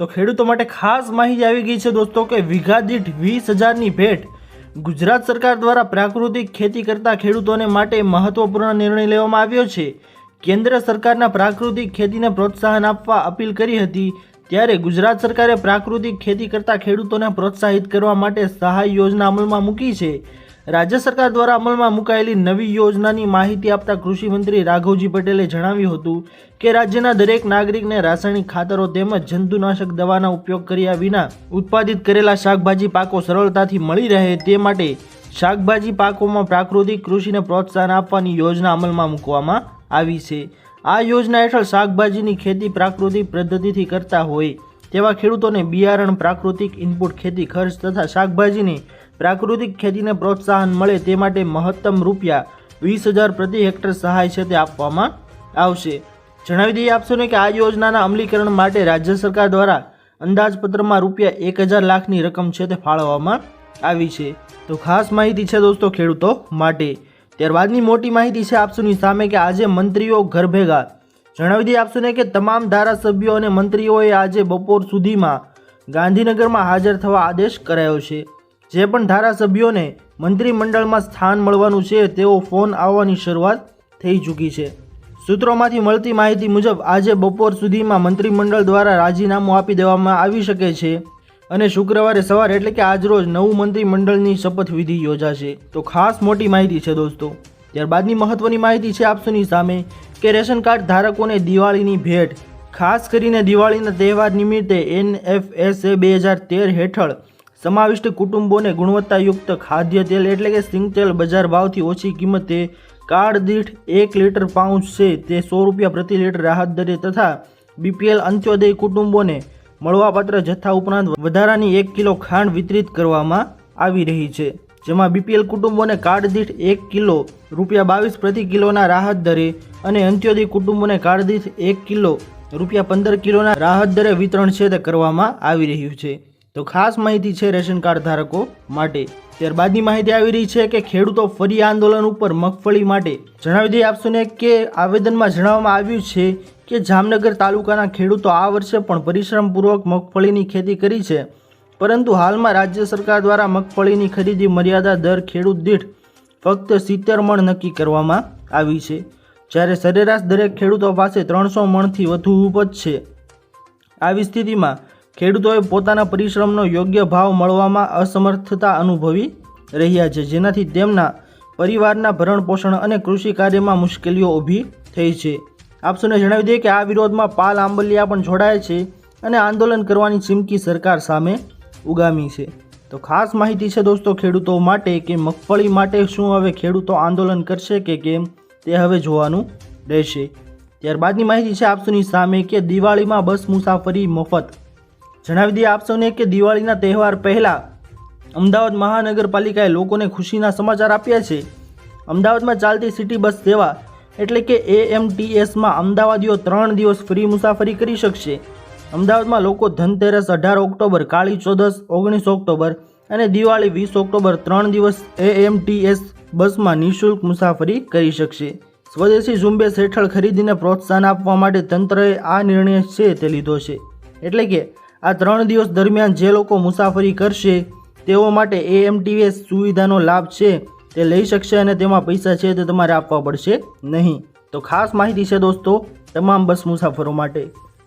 તો ખેડૂતો માટે ખાસ માહિતી આવી ગઈ છે દોસ્તો કે વીઘા દીઠ 20,000ની ભેટ ગુજરાત સરકાર દ્વારા પ્રાકૃતિક ખેતી કરતા ખેડૂતોને માટે મહત્વપૂર્ણ નિર્ણય લેવામાં આવ્યો છે। કેન્દ્ર સરકારના પ્રાકૃતિક ખેતીને પ્રોત્સાહન આપવા અપીલ કરી હતી, ત્યારે ગુજરાત સરકારે પ્રાકૃતિક ખેતી કરતા ખેડૂતોને પ્રોત્સાહિત કરવા માટે સહાય યોજના અમલમાં મૂકી છે। રાજ્ય સરકાર દ્વારા અમલમાં મુકાયેલી નવી યોજનાની માહિતી આપતા કૃષિ મંત્રી રાઘવજી પટેલે જણાવ્યું હતું કે રાજ્યના દરેક નાગરિકને રાસાયણિક ખાતરો તેમજ જંતુનાશક દવાના ઉપયોગ કર્યા વિના ઉત્પાદિત કરેલા શાકભાજી પાકો સરળતાથી મળી રહે તે માટે શાકભાજી પાકોમાં પ્રાકૃતિક કૃષિને પ્રોત્સાહન આપવાની યોજના અમલમાં મૂકવામાં આવી છે। આ યોજના હેઠળ શાકભાજીની ખેતી પ્રાકૃતિક પદ્ધતિથી કરતા હોય તેવા ખેડૂતોને બિયારણ, પ્રાકૃતિક ઇનપુટ, ખેતી ખર્ચ તથા શાકભાજીની પ્રાકૃતિક ખેતીને પ્રોત્સાહન મળે તે માટે મહત્તમ ₹20,000 પ્રતિ હેક્ટર સહાય છે તે આપવામાં આવશે। જણાવી દઈએ આપશોને કે આ યોજનાના અમલીકરણ માટે રાજ્ય સરકાર દ્વારા અંદાજપત્રમાં ₹1,000 લાખની રકમ છે તે ફાળવવામાં આવી છે। તો ખાસ માહિતી છે દોસ્તો ખેડૂતો માટે। ત્યારબાદની મોટી માહિતી છે આપસોની સામે કે આજે મંત્રીઓ ઘર ભેગા। જણાવી દઈએ આપશોને કે તમામ ધારાસભ્યો અને મંત્રીઓએ આજે બપોર સુધીમાં ગાંધીનગરમાં હાજર થવા આદેશ કરાયો છે। જે પણ ધારાસભ્યોને મંત્રીમંડળમાં સ્થાન મળવાનું છે તેઓ ફોન આવવાની શરૂઆત થઈ ચૂકી છે। સૂત્રોમાંથી મળતી માહિતી મુજબ આજે બપોર સુધીમાં મંત્રીમંડળ દ્વારા રાજીનામું આપી દેવામાં આવી શકે છે અને શુક્રવારે સવારે એટલે કે આજરોજ નવું મંત્રીમંડળની શપથવિધિ યોજાશે। તો ખાસ મોટી માહિતી છે દોસ્તો। ત્યારબાદની મહત્વની માહિતી છે આપસોની સામે કે રેશન કાર્ડ ધારકોને દિવાળીની ભેટ। ખાસ કરીને દિવાળીના તહેવાર નિમિત્તે NFSA 2013 હેઠળ સમાવિષ્ટ કુટુંબોને ગુણવત્તાયુક્ત ખાદ્ય તેલ એટલે કે સિંગ તેલ બજાર ભાવથી ઓછી કિંમતે કાર્ડ દીઠ 1 લીટર પાઉચ છે તે ₹100 પ્રતિ લીટર રાહત દરે તથા BPL અંત્યોદય કુટુંબોને મળવાપાત્ર જથ્થા ઉપરાંત વધારાની 1 કિલો ખાંડ વિતરિત કરવામાં આવી રહી છે। જેમાં BPL કુટુંબોને કાર્ડ દીઠ 1 કિલો ₹22 પ્રતિ કિલોના રાહત દરે અને અંત્યોદય કુટુંબોને કાર્ડ દીઠ 1 કિલો ₹15 કિલોના રાહત દરે વિતરણ છે તે કરવામાં આવી રહ્યું છે। તો ખાસ માહિતી છે રેશન કાર્ડ ધારકો માટે। ત્યારબાદની માહિતી આવી રહી છે કે ખેડૂતો ફરી આંદોલન ઉપર મગફળી માટે। જણાવી દઈએ આપશોને કે આવેદનમાં જણાવવામાં આવ્યું છે કે જામનગર તાલુકાના ખેડૂતો આ વર્ષે પણ પરિશ્રમપૂર્વક મગફળીની ખેતી કરી છે, પરંતુ હાલમાં રાજ્ય સરકાર દ્વારા મગફળીની ખરીદી મર્યાદા દર ખેડૂત દીઠ ફક્ત 70 મણ નક્કી કરવામાં આવી છે, જ્યારે સરેરાશ દરેક ખેડૂતો પાસે 300 મણથી વધુ ઉપજ છે। આવી સ્થિતિમાં ખેડૂતોએ પોતાના પરિશ્રમનો યોગ્ય ભાવ મળવામાં અસમર્થતા અનુભવી રહ્યા છે, જેનાથી તેમના પરિવારના ભરણ પોષણ અને કૃષિ કાર્યમાં મુશ્કેલીઓ ઊભી થઈ છે। આપસોને જણાવી દઈએ કે આ વિરોધમાં પાલ આંબલિયા પણ જોડાય છે અને આંદોલન કરવાની ચીમકી સરકાર સામે ઉગામી છે। તો ખાસ માહિતી છે દોસ્તો ખેડૂતો માટે કે મગફળી માટે શું હવે ખેડૂતો આંદોલન કરશે કે કેમ તે હવે જોવાનું રહેશે। ત્યારબાદની માહિતી છે આપસોની સામે કે દિવાળીમાં બસ મુસાફરી મફત। જણાવી દઈએ આપસોને કે દિવાળીના તહેવાર પહેલાં અમદાવાદ મહાનગરપાલિકાએ લોકોને ખુશીના સમાચાર આપ્યા છે। અમદાવાદમાં ચાલતી સિટી બસ સેવા એટલે કે AMTSમાં અમદાવાદીઓ 3 દિવસ ફ્રી મુસાફરી કરી શકશે। અમદાવાદમાં લોકો ધનતેરસ 18 ઓક્ટોબર, કાળી ચૌદસ 19 ઓક્ટોબર અને દિવાળી 20 ઓક્ટોબર 3 દિવસ AMTS બસમાં નિઃશુલ્ક મુસાફરી કરી શકશે। સ્વદેશી ઝુંબેશ હેઠળ ખરીદીને પ્રોત્સાહન આપવા માટે તંત્રએ આ નિર્ણય છે તે લીધો છે, એટલે કે આ 3 દિવસ દરમિયાન જે લોકો મુસાફરી કરશે તેઓ માટે AMTS સુવિધાનો લાભ છે તે લઈ શકશે અને તેમાં પૈસા છે તે તમારે આપવા પડશે નહીં। તો ખાસ માહિતી છે દોસ્તો તમામ બસ મુસાફરો માટે।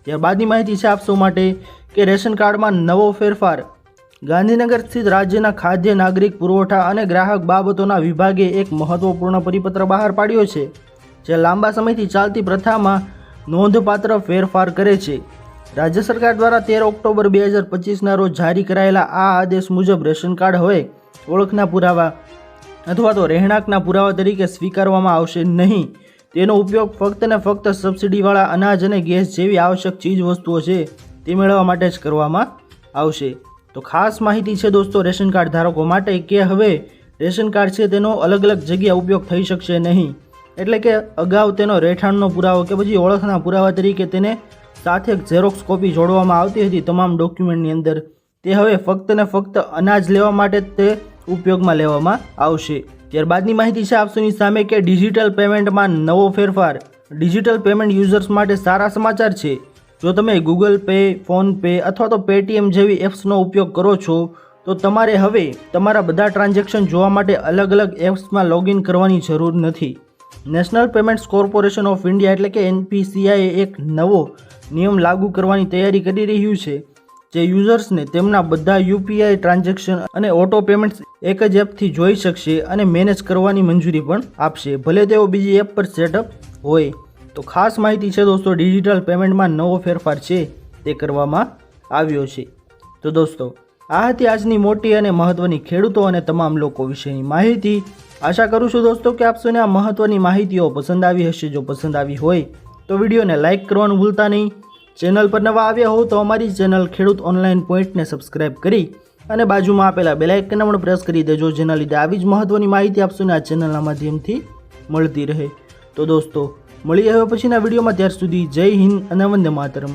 ત્યારબાદની માહિતી છે આપસો માટે કે રેશન કાર્ડમાં નવો ફેરફાર। ગાંધીનગર સ્થિત રાજ્યના ખાદ્ય, નાગરિક પુરવઠા અને ગ્રાહક બાબતોના વિભાગે એક મહત્વપૂર્ણ પરિપત્ર બહાર પાડ્યો છે, જે લાંબા સમયથી ચાલતી પ્રથામાં નોંધપાત્ર ફેરફાર કરે છે। રાજ્ય સરકાર દ્વારા 13 ઓક્ટોબર 2025ના રોજ જારી કરાયેલા આ આદેશ મુજબ રેશન કાર્ડ હવે ઓળખના પુરાવા અથવા તો રહેણાંકના પુરાવા તરીકે સ્વીકારવામાં આવશે નહીં। તેનો ઉપયોગ ફક્ત ને ફક્ત સબસિડીવાળા અનાજ અને ગેસ જેવી આવશ્યક ચીજ વસ્તુઓ છે તે મેળવવા માટે જ કરવામાં આવશે। તો ખાસ માહિતી છે દોસ્તો રેશન કાર્ડ ધારકો માટે કે હવે રેશન કાર્ડ છે તેનો અલગ અલગ જગ્યા ઉપયોગ થઈ શકશે નહીં, એટલે કે અગાઉ તેનો રહેઠાણનો પુરાવો કે પછી ઓળખના પુરાવા તરીકે તેને સાથે ઝેરોક્સ કોપી જોડવામાં આવતી હતી તમામ ડોક્યુમેન્ટની અંદર, તે હવે ફક્ત ને ફક્ત અનાજ લેવા માટે તે ઉપયોગમાં લેવામાં આવશે। ત્યારબાદની માહિતી છે આપસોની સામે કે ડિજિટલ પેમેન્ટમાં નવો ફેરફાર। ડિજિટલ પેમેન્ટ યુઝર્સ માટે સારા સમાચાર છે। જો તમે ગૂગલ પે, ફોનપે અથવા તો પેટીએમ જેવી એપ્સનો ઉપયોગ કરો છો તો તમારે હવે તમારા બધા ટ્રાન્ઝેક્શન જોવા માટે અલગ અલગ એપ્સમાં લોગિન કરવાની જરૂર નથી. National payments corporation of India એટલે કે NPCI એક નવો નિયમ લાગુ કરવાની તૈયારી કરી રહ્યું છે, જે યુઝર્સને તેમના બધા UPI ટ્રાન્ઝેક્શન અને ઓટો પેમેન્ટ્સ એક જ એપથી જોઈ શકશે અને મેનેજ કરવાની મંજૂરી પણ આપશે, ભલે તેઓ બીજી એપ પર સેટઅપ હોય. તો ખાસ માહિતી છે દોસ્તો, ડિજિટલ પેમેન્ટમાં નવો ફેરફાર છે તે કરવામાં આવ્યો છે. તો દોસ્તો આ હતી આજની મોટી અને મહત્વની ખેડૂતો અને તમામ લોકો વિશેની માહિતી. આશા કરું છું દોસ્તો કે આપ સૌને આ મહત્વની માહિતીઓ પસંદ આવી હશે. જો પસંદ આવી હોય તો વિડીયોને લાઇક કરવાનું ભૂલતા નહીં. ચેનલ પર નવા આવ્યા હો તો અમારી ચેનલ ખેડૂત ઓનલાઈન પોઈન્ટને સબસ્ક્રાઇબ કરી અને બાજુમાં આપેલા બેલ આઇકનને પણ પ્રેસ કરી દેજો, જેના લીધે આવી જ મહત્વની માહિતી આપશોને આ ચેનલના માધ્યમથી મળતી રહે. તો દોસ્તો મળીએ હવે પછીના વિડીયોમાં. ત્યાર સુધી જય હિન્દ અને વંદે માતરમ.